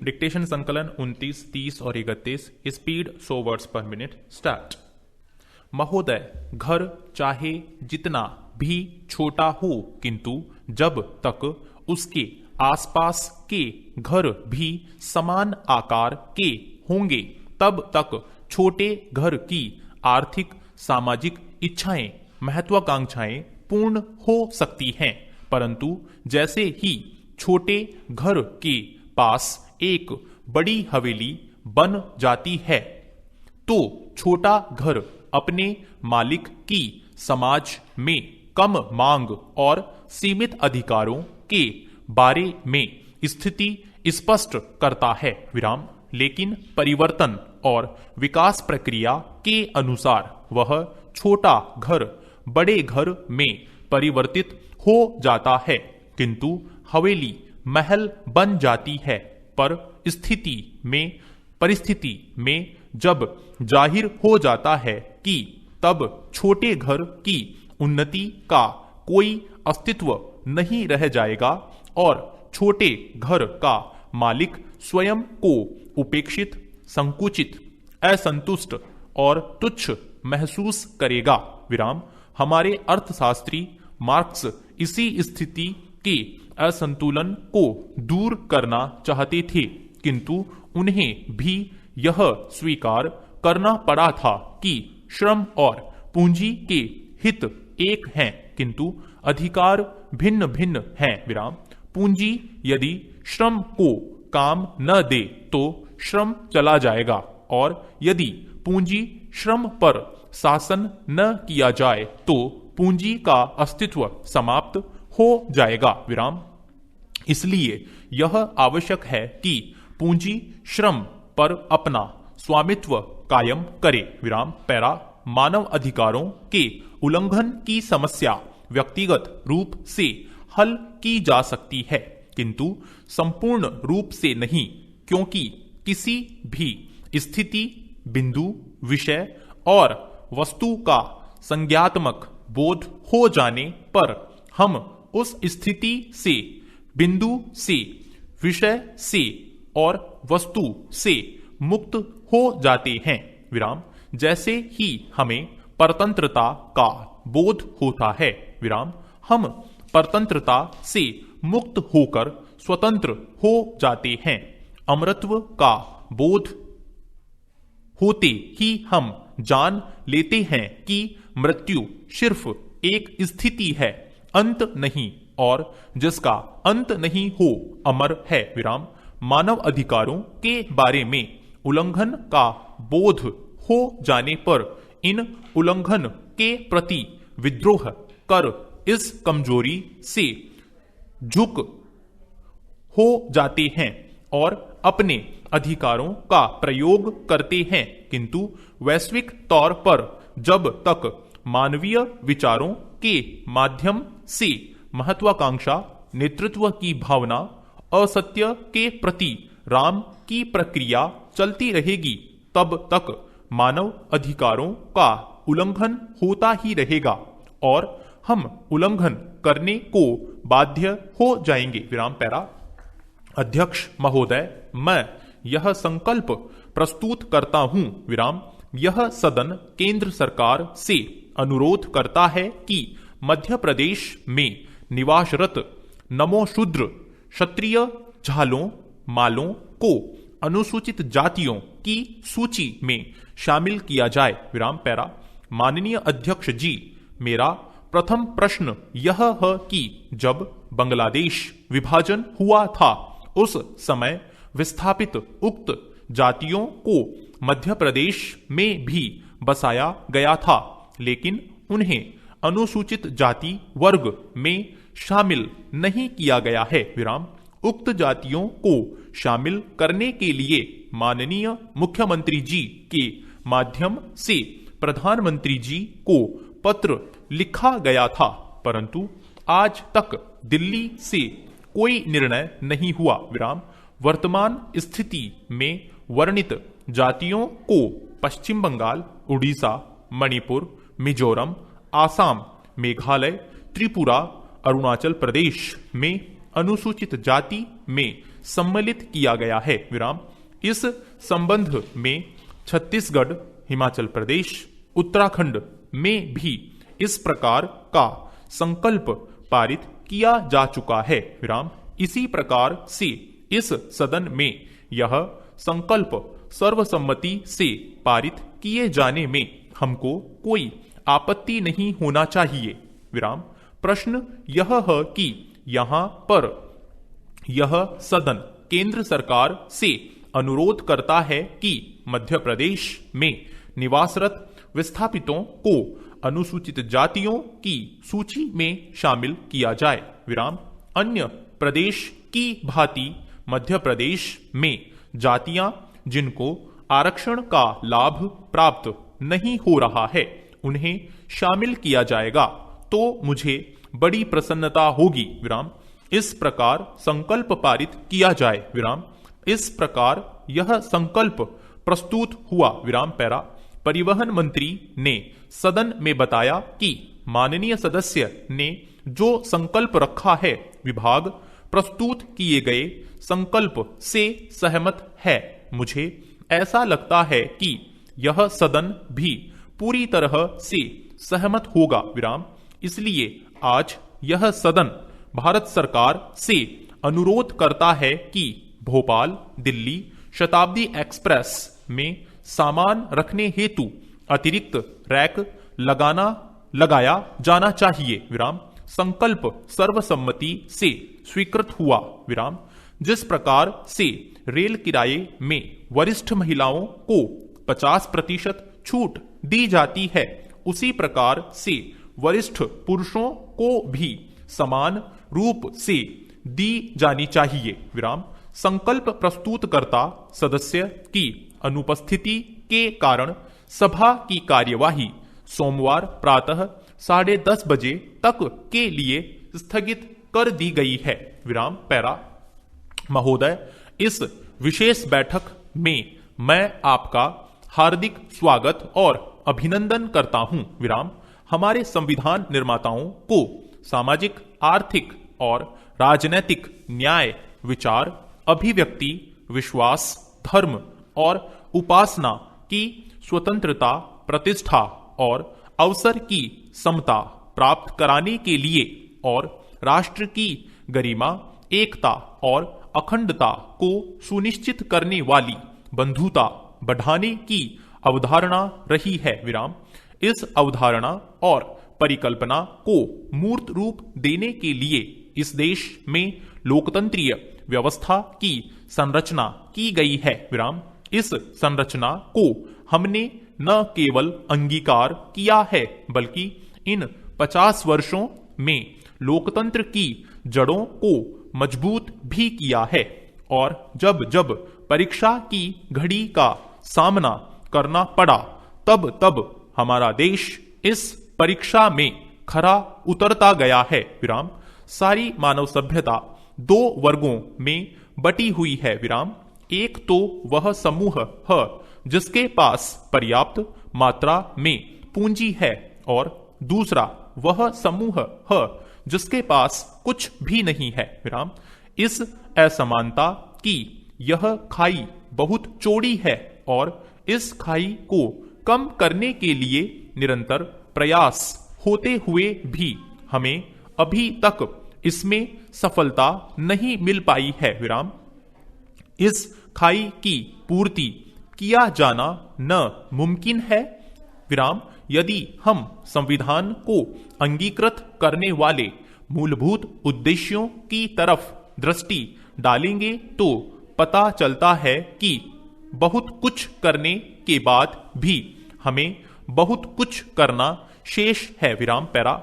Dictation संकलन 29, 30 और 31, speed 100 words पर मिनट स्टार्ट। महोदय, घर चाहे जितना भी छोटा हो किंतु जब तक उसके आसपास के घर भी समान आकार के होंगे तब तक छोटे घर की आर्थिक सामाजिक इच्छाएं महत्वाकांक्षाएं पूर्ण हो सकती हैं, परंतु जैसे ही छोटे घर के पास एक बड़ी हवेली बन जाती है तो छोटा घर अपने मालिक की समाज में कम मांग और सीमित अधिकारों के बारे में स्थिति स्पष्ट करता है विराम। लेकिन परिवर्तन और विकास प्रक्रिया के अनुसार वह छोटा घर बड़े घर में परिवर्तित हो जाता है, किंतु हवेली महल बन जाती है। पर परिस्थिति में जब जाहिर हो जाता है कि तब छोटे घर की उन्नति का कोई अस्तित्व नहीं रह जाएगा और छोटे घर का मालिक स्वयं को उपेक्षित, संकुचित, असंतुष्ट और तुच्छ महसूस करेगा विराम। हमारे अर्थशास्त्री मार्क्स इसी स्थिति के असंतुलन को दूर करना चाहते थे, किंतु उन्हें भी यह स्वीकार करना पड़ा था कि श्रम और पूंजी के हित एक हैं, किंतु अधिकार भिन्न भिन्न हैं विराम। पूंजी यदि श्रम को काम न दे तो श्रम चला जाएगा, और यदि पूंजी श्रम पर शासन न किया जाए तो पूंजी का अस्तित्व समाप्त हो जाएगा विराम। इसलिए यह आवश्यक है कि पूंजी श्रम पर अपना स्वामित्व कायम करे विराम। पैरा मानव अधिकारों के उल्लंघन की समस्या व्यक्तिगत रूप से हल की जा सकती है, किंतु संपूर्ण रूप से नहीं, क्योंकि किसी भी स्थिति, बिंदु, विषय और वस्तु का संज्ञात्मक बोध हो जाने पर हम उस स्थिति से, बिंदु से, विषय से और वस्तु से मुक्त हो जाते हैं विराम। जैसे ही हमें परतंत्रता का बोध होता है विराम, हम परतंत्रता से मुक्त होकर स्वतंत्र हो जाते हैं। अमरत्व का बोध होते ही हम जान लेते हैं कि मृत्यु सिर्फ एक स्थिति है, अंत नहीं, और जिसका अंत नहीं हो अमर है विराम। मानव अधिकारों के बारे में उल्लंघन का बोध हो जाने पर इन उल्लंघन के प्रति विद्रोह कर इस कमजोरी से झुक हो जाते हैं और अपने अधिकारों का प्रयोग करते हैं, किंतु वैश्विक तौर पर जब तक मानवीय विचारों के माध्यम से महत्वाकांक्षा, नेतृत्व की भावना, असत्य के प्रति राम की प्रक्रिया चलती रहेगी, तब तक मानव अधिकारों का उल्लंघन होता ही रहेगा और हम उल्लंघन करने को बाध्य हो जाएंगे विराम। पैरा अध्यक्ष महोदय, मैं यह संकल्प प्रस्तुत करता हूं विराम। यह सदन केंद्र सरकार से अनुरोध करता है कि मध्य प्रदेश में निवासरत नमो शूद्र क्षत्रिय झालों मालों को अनुसूचित जातियों की सूची में शामिल किया जाए विराम। पैरा माननीय अध्यक्ष जी, मेरा प्रथम प्रश्न यह है कि जब बांग्लादेश विभाजन हुआ था उस समय विस्थापित उक्त जातियों को मध्य प्रदेश में भी बसाया गया था, लेकिन उन्हें अनुसूचित जाति वर्ग में शामिल नहीं किया गया है विराम। उक्त जातियों को शामिल करने के लिए माननीय मुख्यमंत्री जी के माध्यम से प्रधानमंत्री जी को पत्र लिखा गया था, परंतु आज तक दिल्ली से कोई निर्णय नहीं हुआ विराम। वर्तमान स्थिति में वर्णित जातियों को पश्चिम बंगाल, उड़ीसा, मणिपुर, मिजोरम, आसाम, मेघालय, त्रिपुरा, अरुणाचल प्रदेश में अनुसूचित जाति में सम्मिलित किया गया है विराम। इस संबंध में छत्तीसगढ़, हिमाचल प्रदेश, उत्तराखंड में भी इस प्रकार का संकल्प पारित किया जा चुका है विराम। इसी प्रकार से इस सदन में यह संकल्प सर्वसम्मति से पारित किए जाने में हमको कोई आपत्ति नहीं होना चाहिए विराम। प्रश्न यह है कि यहाँ पर यह सदन केंद्र सरकार से अनुरोध करता है कि मध्य प्रदेश में निवासरत विस्थापितों को अनुसूचित जातियों की सूची में शामिल किया जाए विराम। अन्य प्रदेश की भांति मध्य प्रदेश में जातियां जिनको आरक्षण का लाभ प्राप्त नहीं हो रहा है उन्हें शामिल किया जाएगा तो मुझे बड़ी प्रसन्नता होगी विराम। इस प्रकार संकल्प पारित किया जाए विराम। इस प्रकार यह संकल्प प्रस्तुत हुआ विराम पैरा। परिवहन मंत्री ने सदन में बताया कि माननीय सदस्य ने जो संकल्प रखा है विभाग प्रस्तुत किए गए संकल्प से सहमत है। मुझे ऐसा लगता है कि यह सदन भी पूरी तरह से सहमत होगा विराम। इसलिए आज यह सदन भारत सरकार से अनुरोध करता है कि भोपाल दिल्ली शताब्दी एक्सप्रेस में सामान रखने हेतु अतिरिक्त रैक लगाया जाना चाहिए विराम। संकल्प सर्वसम्मति से स्वीकृत हुआ विराम। जिस प्रकार से रेल किराए में वरिष्ठ महिलाओं को 50% छूट दी जाती है उसी प्रकार से वरिष्ठ पुरुषों को भी समान रूप से दी जानी चाहिए विराम। संकल्प प्रस्तुतकर्ता सदस्य की अनुपस्थिति के कारण सभा की कार्यवाही सोमवार प्रातः 10:30 बजे तक के लिए स्थगित कर दी गई है विराम पैरा। महोदय, इस विशेष बैठक में मैं आपका हार्दिक स्वागत और अभिनंदन करता हूं विराम। हमारे संविधान निर्माताओं को सामाजिक, आर्थिक और राजनैतिक न्याय, विचार, अभिव्यक्ति, विश्वास, धर्म और उपासना की स्वतंत्रता, प्रतिष्ठा और अवसर की समता प्राप्त कराने के लिए और राष्ट्र की गरिमा, एकता और अखंडता को सुनिश्चित करने वाली बंधुता बढ़ाने की अवधारणा रही है विराम। इस अवधारणा और परिकल्पना को मूर्त रूप देने के लिए इस देश में लोकतंत्रीय व्यवस्था की संरचना की गई है विराम। इस संरचना को हमने न केवल अंगीकार किया है बल्कि इन 50 वर्षों में लोकतंत्र की जड़ों को मजबूत भी किया है। और जब जब परीक्षा की घड़ी का सामना करना पड़ा तब तब हमारा देश इस परीक्षा में खरा उतरता गया है विराम। सारी मानव सभ्यता 2 वर्गों में बटी हुई है विराम। एक तो वह समूह है जिसके पास पर्याप्त मात्रा में पूंजी है और दूसरा वह समूह है जिसके पास कुछ भी नहीं है विराम। इस असमानता की यह खाई बहुत चौड़ी है और इस खाई को कम करने के लिए निरंतर प्रयास होते हुए भी हमें अभी तक इसमें सफलता नहीं मिल पाई है विराम। इस खाई की पूर्ति किया जाना न मुमकिन है विराम यदि हम संविधान को अंगीकृत करने वाले मूलभूत उद्देश्यों की तरफ दृष्टि डालेंगे तो पता चलता है कि बहुत कुछ करने के बाद भी हमें बहुत कुछ करना शेष है विराम पैरा।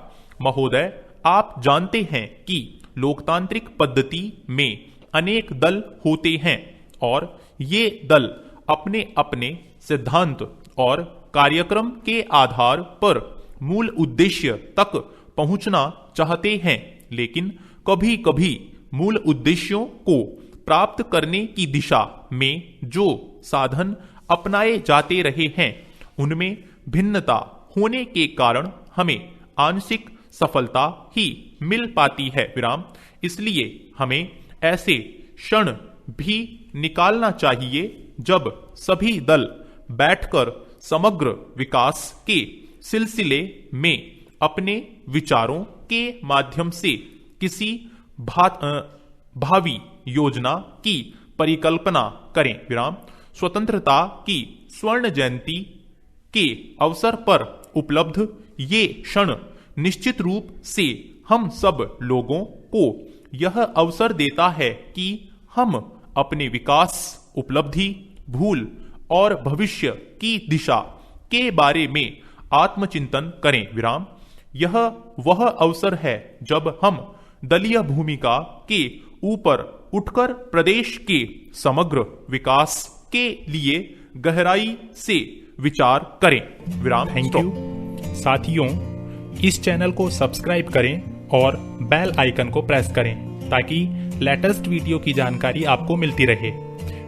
महोदय, आप जानते हैं कि लोकतांत्रिक पद्धति में अनेक दल होते हैं और ये दल अपने अपने सिद्धांत और कार्यक्रम के आधार पर मूल उद्देश्य तक पहुंचना चाहते हैं, लेकिन कभी कभी मूल उद्देश्यों को प्राप्त करने की दिशा में जो साधन अपनाए जाते रहे हैं उनमें भिन्नता होने के कारण हमें आंशिक सफलता ही मिल पाती है विराम। इसलिए हमें ऐसे क्षण भी निकालना चाहिए जब सभी दल बैठकर समग्र विकास के सिलसिले में अपने विचारों के माध्यम से किसी भावी योजना की परिकल्पना करें। विराम। स्वतंत्रता की स्वर्ण जयंती के अवसर पर उपलब्ध ये क्षण निश्चित रूप से हम सब लोगों को यह अवसर देता है कि हम अपने विकास, उपलब्धि, भूल और भविष्य की दिशा के बारे में आत्मचिंतन करें। विराम। यह वह अवसर है जब हम दलीय भूमिका के ऊपर उठकर प्रदेश के समग्र विकास के लिए गहराई से विचार करें। विराम। Thank you. साथियों, इस चैनल को सब्सक्राइब करें और बेल आइकन को प्रेस करें ताकि लेटेस्ट वीडियो की जानकारी आपको मिलती रहे।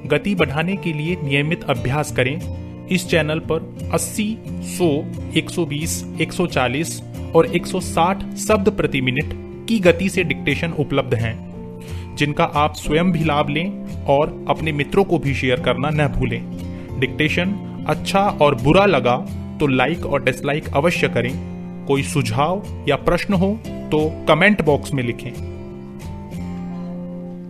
गति बढ़ाने के लिए नियमित अभ्यास करें। इस चैनल पर 80, 100, 120, 140 और 160 शब्द प्रति मिनट की गति से डिक्टेशन उपलब्ध हैं, जिनका आप स्वयं भी लाभ लें और अपने मित्रों को भी शेयर करना न भूलें। डिक्टेशन अच्छा और बुरा लगा तो लाइक और डिसलाइक अवश्य करें। कोई सुझाव या प्रश्न हो तो कमेंट बॉक्स में लिखें।